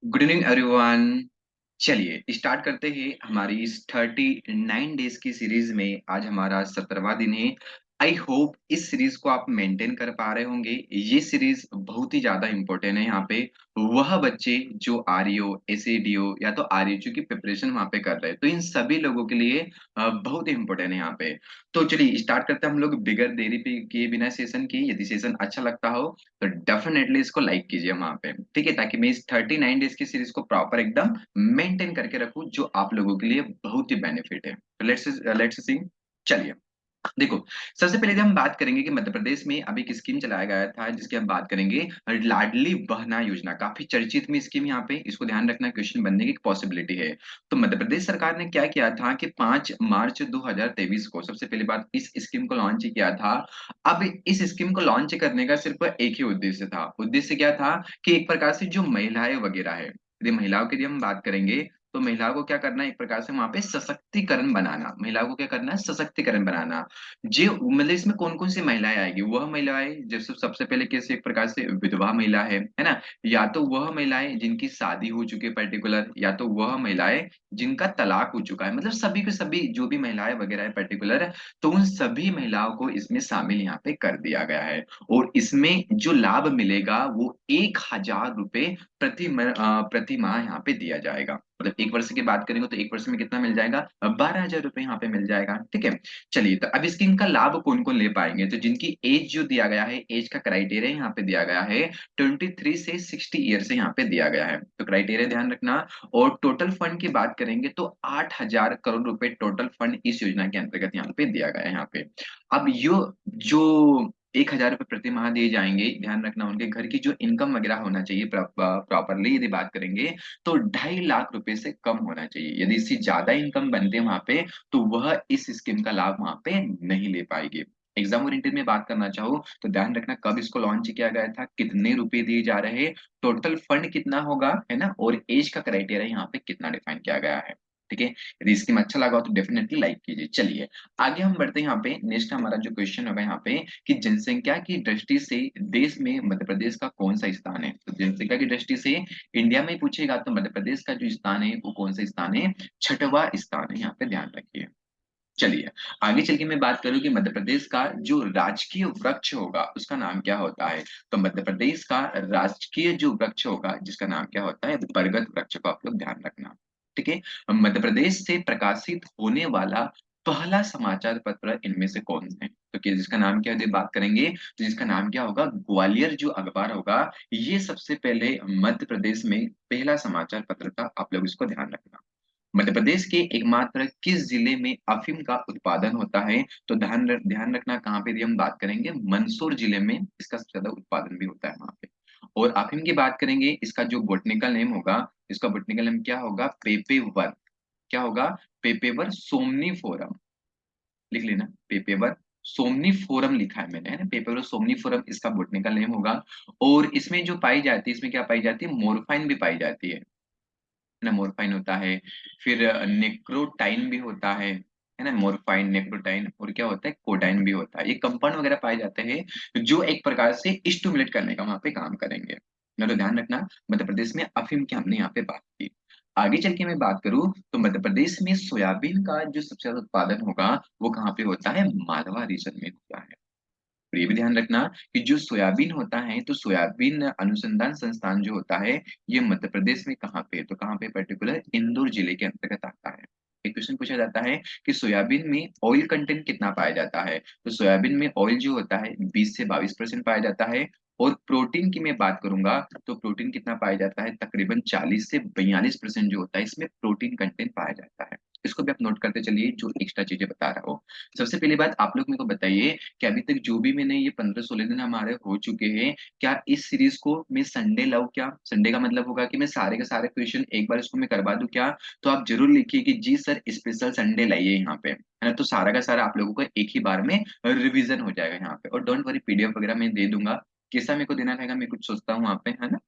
Good evening everyone. चलिए start करते हैं हमारी इस 39 डेज की सीरीज में। आज हमारा 17वां दिन है। आई होप इस सीरीज को आप मेंटेन कर पा रहे होंगे। ये सीरीज बहुत ही ज्यादा इंपॉर्टेंट है यहाँ पे। वह बच्चे जो आरईओ एसएडीओ या तो आरईओ की प्रिपरेशन वहां पे कर रहे हैं, तो इन सभी लोगों के लिए बहुत ही इंपॉर्टेंट है यहाँ पे। तो चलिए स्टार्ट करते हैं हम लोग बिगर देरी पे किए बिना सेशन की। यदि सेशन अच्छा लगता हो तो डेफिनेटली इसको लाइक कीजिए वहां पे, ठीक है, ताकि मैं इस 39 डेज की सीरीज को प्रॉपर एकदम मेंटेन करके रखूं, जो आप लोगों के लिए बहुत ही बेनिफिट है। तो लेट्स सी। चलिए देखो, सबसे पहले जब हम बात करेंगे कि मध्य प्रदेश में अभी एक स्कीम चलाया गया था जिसकी हम बात करेंगे, लाडली बहना योजना। काफी चर्चित में स्कीम यहाँ पे, इसको ध्यान रखना, क्वेश्चन बनने की पॉसिबिलिटी है। तो मध्य प्रदेश सरकार ने क्या किया था कि 5 मार्च 2023 को सबसे पहली बात इस स्कीम को लॉन्च किया था। अब इस स्कीम को लॉन्च करने का सिर्फ एक ही उद्देश्य था। उद्देश्य क्या था कि एक प्रकार से जो महिलाएं वगैरह है, यदि महिलाओं की यदि हम बात करेंगे, तो महिलाओं को क्या करना है, एक प्रकार से वहां पे सशक्तिकरण बनाना। महिलाओं को क्या करना है, सशक्तिकरण बनाना। जो मतलब इसमें कौन कौन सी महिलाएं आएगी, वह महिलाएं जैसे सबसे पहले कैसे, एक प्रकार से विधवा महिला है ना, या तो वह महिलाएं जिनकी शादी हो चुकी है पर्टिकुलर, या तो वह महिलाएं जिनका तलाक हो चुका है, मतलब सभी के सभी जो भी महिलाएं वगैरह है पर्टिकुलर, तो उन सभी महिलाओं को इसमें शामिल यहाँ पे कर दिया गया है। और इसमें जो लाभ मिलेगा वो 1,000 रुपए प्रति माह यहाँ पे दिया जाएगा। मतलब एक वर्ष की बात करेंगे तो एक वर्ष में कितना मिल जाएगा, 12,000 रुपए यहाँ पे मिल जाएगा, ठीक है। चलिए, तो अब इसकी इनका लाभ कौन कौन ले पाएंगे, तो जिनकी एज जो दिया गया है, एज का क्राइटेरिया यहाँ पे दिया गया है 23 से 60 ईयर से यहाँ पे दिया गया है, तो क्राइटेरिया ध्यान रखना। और टोटल फंड की बात करेंगे तो 8,000 करोड़ रुपए टोटल फंड इस योजना के अंतर्गत यहाँ पे दिया गया है यहाँ पे। अब यो जो 1,000 रुपए प्रति माह दिए जाएंगे, ध्यान रखना उनके घर की जो इनकम वगैरह होना चाहिए प्रॉपरली यदि बात करेंगे, तो 2.5 लाख रुपए से कम होना चाहिए। यदि इससे ज्यादा इनकम बनते हैं वहां पे, तो वह इस स्कीम का लाभ वहां पे नहीं ले पाएगी। एग्जाम ओरिएंटेड में बात करना चाहो तो ध्यान रखना कब इसको लॉन्च किया गया था, कितने रुपए दिए जा रहे हैं, टोटल फंड कितना होगा, है ना, और एज का क्राइटेरिया यहाँ पे कितना डिफाइन किया गया है, ठीक है। यदि स्कीम अच्छा लगा हो तो डेफिनेटली लाइक कीजिए। चलिए आगे हम बढ़ते हैं यहाँ पे। नेक्स्ट हमारा जो क्वेश्चन होगा यहाँ पे कि जनसंख्या की दृष्टि से देश में मध्य प्रदेश का कौन सा स्थान है। तो जनसंख्या की दृष्टि से इंडिया में पूछेगा तो मध्य प्रदेश का जो स्थान है वो कौन सा स्थान है, 6वां स्थान है यहाँ पे, ध्यान रखिए। चलिए आगे चल के मैं बात करूं कि मध्य प्रदेश का जो राजकीय वृक्ष होगा उसका नाम क्या होता है। तो मध्य प्रदेश का राजकीय जो वृक्ष होगा जिसका नाम क्या होता है, बरगद वृक्ष को आप लोग ध्यान रखना, ठीक है। मध्य प्रदेश से प्रकाशित होने वाला पहला समाचार पत्र इनमें से कौन है, तो कि जिसका नाम क्या है, यदि बात करेंगे तो जिसका नाम क्या होगा, ग्वालियर जो अखबार होगा, ये सबसे पहले मध्य प्रदेश में पहला समाचार पत्र था। आप लोग इसको ध्यान रखना। मध्य प्रदेश के एकमात्र किस जिले में अफीम का उत्पादन होता है, तो ध्यान रखना कहाँ पे, यदि हम बात करेंगे मंदसौर जिले में इसका सबसे ज्यादा उत्पादन भी होता है वहां पे। और अफीम की बात करेंगे, इसका जो बोटनिकल नेम होगा, इसका बोटनिकल नेम क्या होगा, पेपेवर। क्या होगा, पेपेवर सोमनीफोरम। लिख लेना, पेपेवर सोमनीफोरम लिखा है मैंने, है ना, पेपेवर सोमनीफोरम इसका बोटनिकल नेम होगा। और इसमें जो पाई जाती है, इसमें क्या पाई जाती है, मोरफाइन भी पाई जाती है ना, मोरफाइन होता है। फिर नेक्रोटाइन भी होता है ना, मोरफाइन नेक्रोटाइन, और क्या होता है, कोडाइन भी होता है। ये कंपाउंड वगैरह पाए जाते हैं जो एक प्रकार से स्टिमुलेट करने का वहां पे काम करेंगे ना। तो ध्यान रखना, मध्य प्रदेश में अफीम की हमने यहाँ पे बात की। आगे चल के मैं बात करूं तो मध्य प्रदेश में सोयाबीन का जो सबसे ज्यादा उत्पादन होगा वो कहाँ पे होता है, मालवा रीजन में होता है। और ये भी ध्यान रखना कि जो सोयाबीन होता है, तो सोयाबीन अनुसंधान संस्थान जो होता है, ये मध्य प्रदेश में कहाँ पे है, तो कहाँ पे, पर्टिकुलर इंदौर जिले के अंतर्गत आता है। एक क्वेश्चन पूछा जाता है कि सोयाबीन में ऑयल कंटेंट कितना पाया जाता है, तो सोयाबीन में ऑयल जो होता है 20 से 22% पाया जाता है। और प्रोटीन की मैं बात करूंगा तो प्रोटीन कितना पाया जाता है, तकरीबन 40 से 42% जो होता है इसमें प्रोटीन कंटेंट पाया जाता है। इसको भी आप नोट करते चलिए जो एक्स्ट्रा चीजें बता रहा हूँ। सबसे पहली बात आप लोग मेरे को बताइए कि अभी तक जो भी मैंने ये 15-16 दिन हमारे हो चुके हैं, क्या इस सीरीज को मैं संडे लाऊं क्या, संडे का मतलब होगा कि मैं सारे के सारे क्वेश्चन एक बार इसको मैं करवा दूं क्या। तो आप जरूर लिखिए कि जी सर स्पेशल संडे लाइए यहाँ पे, है ना, तो सारा का सारा आप लोगों को एक ही बार में रिवीजन हो जाएगा यहाँ पे। और डोंट वरी, पीडीएफ वगैरह मैं दे दूंगा, कैसा मेरे को देना रहेगा मैं कुछ सोचता हूँ वहाँ पे, है ना।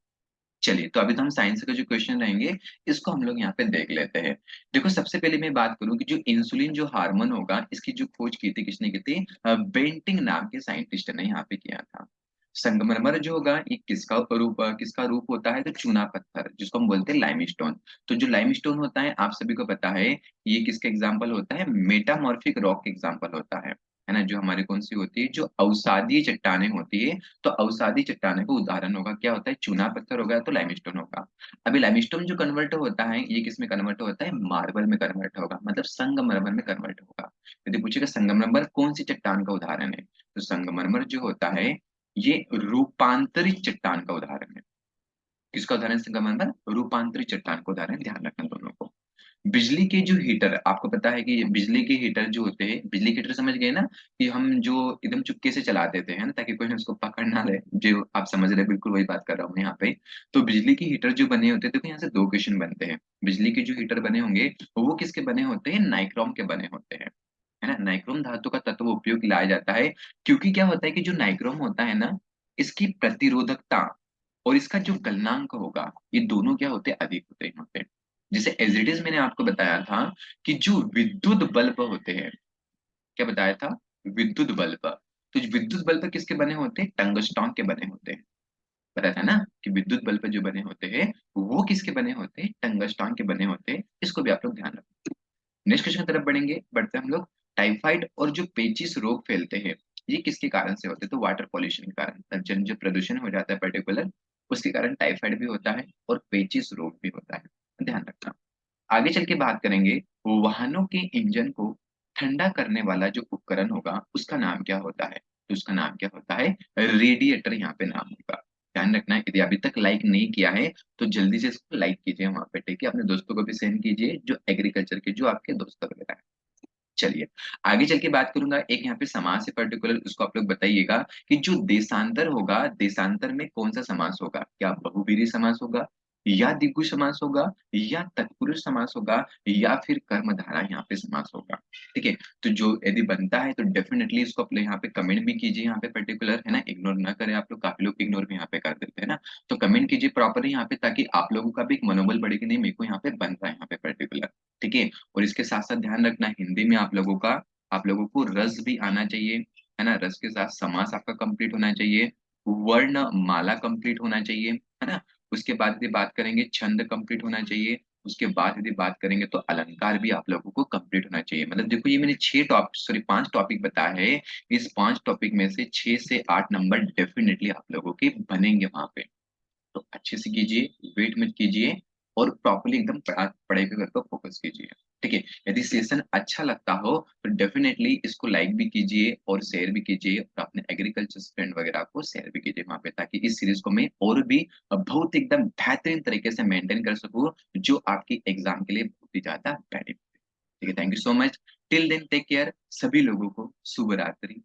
चलिए, तो अभी तो हम साइंस के जो क्वेश्चन रहेंगे इसको हम लोग यहाँ पे देख लेते हैं। देखो सबसे पहले मैं बात करूं कि जो इंसुलिन जो हार्मोन होगा, इसकी जो खोज की थी किसने की थी, बेंटिंग नाम के साइंटिस्ट ने यहाँ पे किया था। संगमरमर जो होगा ये किसका रूप होता है, तो चूना पत्थर जिसको हम बोलते हैं लाइमस्टोन। तो जो लाइमस्टोन होता है आप सभी को पता है ये किसका एग्जाम्पल होता है, मेटामॉर्फिक रॉक एग्जाम्पल होता है ना। जो हमारी कौन सी होती है, जो अवसादीय चट्टानें होती है, तो अवसादी चट्टानों का उदाहरण होगा क्या होता है, चूना पत्थर होगा तो लाइमस्टोन होगा। अभी लाइमस्टोन जो कन्वर्ट होता है ये किस में कन्वर्ट होता है, मार्बल में कन्वर्ट होगा, मतलब संगमरमर में कन्वर्ट होगा। यदि पूछेगा संगमरमर कौन सी चट्टान का उदाहरण है, तो संगमरमर जो होता है ये रूपांतरित चट्टान का उदाहरण है। किसका उदाहरण है संगमरमर, रूपांतरित चट्टान का उदाहरण, ध्यान रखना दोनों को। बिजली के जो हीटर आपको पता है कि ये बिजली के हीटर जो होते हैं, बिजली के हीटर समझ गए ना, कि हम जो एकदम चुपके से चला देते हैं ना ताकि कोई उसको पकड़ ना ले, जो आप समझ रहे हैं बिल्कुल वही बात कर रहा हूँ यहाँ पे। तो बिजली के हीटर जो बने होते हैं, देखो यहाँ से दो क्वेश्चन बनते हैं। बिजली के जो हीटर बने होंगे वो किसके बने होते हैं, नाइक्रोम के बने होते हैं, है ना। नाइक्रोम धातु का तत्व उपयोग लाया जाता है क्योंकि क्या होता है कि जो नाइक्रोम होता है ना, इसकी प्रतिरोधकता और इसका जो गलनांक होगा ये दोनों क्या होते हैं, अधिक होते हैं यहाँ पे। जैसे एज इट इज मैंने आपको बताया था कि जो विद्युत बल्ब होते हैं, क्या बताया था, विद्युत बल्ब। तो जो विद्युत बल्ब किसके बने होते हैं, टंगस्टन के बने होते हैं। पता था ना कि विद्युत बल्ब जो बने होते हैं वो किसके बने होते हैं, टंगस्टन के बने होते हैं। इसको भी आप लोग ध्यान रखें। नेक्स्ट क्वेश्चन की तरफ बढ़ेंगे, बढ़ते हैं हम लोग। टाइफाइड और जो पेचिस रोग फैलते हैं ये किसके कारण से होते हैं, तो वाटर पॉल्यूशन के कारण। जन जो प्रदूषण हो जाता है पर्टिकुलर, उसके कारण टाइफाइड भी होता है और पेचिस रोग भी होता है, ध्यान रखना। आगे चल के बात करेंगे, वाहनों के इंजन को ठंडा करने वाला जो उपकरण होगा उसका नाम क्या होता है, तो उसका नाम क्या होता है, रेडिएटर यहाँ पे नाम होगा। ध्यान रखना है, यदि अभी तक लाइक नहीं किया है तो जल्दी से इसको लाइक कीजिए वहां पे, ठीक है। अपने दोस्तों को भी सेंड कीजिए जो एग्रीकल्चर के जो आपके दोस्त वगैरह हैं। चलिए आगे चल के बात करूंगा, एक यहाँ पे समास है पर्टिकुलर, उसको आप लोग बताइएगा कि जो देशांतर होगा, देशांतर में कौन सा समास होगा, क्या बहुव्रीहि समास होगा या द्विगु समास होगा या तत्पुरुष समास होगा या फिर कर्मधारा यहाँ पे समास होगा, ठीक है। तो जो यदि बनता है तो डेफिनेटली इसको अपने यहाँ पे कमेंट भी कीजिए, यहाँ पे पर्टिकुलर है ना, इग्नोर ना करें आप लोग, काफी लोग इग्नोर भी यहाँ पे कर देते हैं ना। तो कमेंट कीजिए प्रॉपरली यहाँ पे ताकि आप लोगों का भी एक मनोबल बढ़े कि नहीं मेरे को यहाँ पे बन रहा है यहाँ पे पर्टिकुलर, ठीक है। और इसके साथ-साथ ध्यान रखना हिंदी में आप लोगों को रस भी आना चाहिए, है ना? रस के साथ समास आपका कंप्लीट होना चाहिए, वर्ण माला कंप्लीट होना चाहिए, है ना? उसके बाद यदि बात करेंगे छंद कंप्लीट होना चाहिए, उसके बाद यदि बात करेंगे तो अलंकार भी आप लोगों को कंप्लीट होना चाहिए। मतलब देखो ये मैंने 5 टॉपिक बताए हैं, इस 5 टॉपिक में से 6 से 8 नंबर डेफिनिटली आप लोगों के बनेंगे वहाँ पे। तो अच्छे से कीजिए, वेट मत कीजिए और प्रॉपर्ली एकदम पढ़ाई पे घर पर फोकस कीजिए, ठीक है। यदि सेशन अच्छा लगता हो तो डेफिनेटली इसको लाइक भी कीजिए और शेयर भी कीजिए और अपने एग्रीकल्चर फ्रेंड वगैरह को शेयर भी कीजिए वहां पे, ताकि इस सीरीज को मैं और भी बहुत एकदम बेहतरीन तरीके से मेंटेन कर सकूं, जो आपकी एग्जाम के लिए बहुत ही ज्यादा बेनिफिट। ठीक है, thank you so much. Till then take care, सभी लोगों को शुभ रात्रि।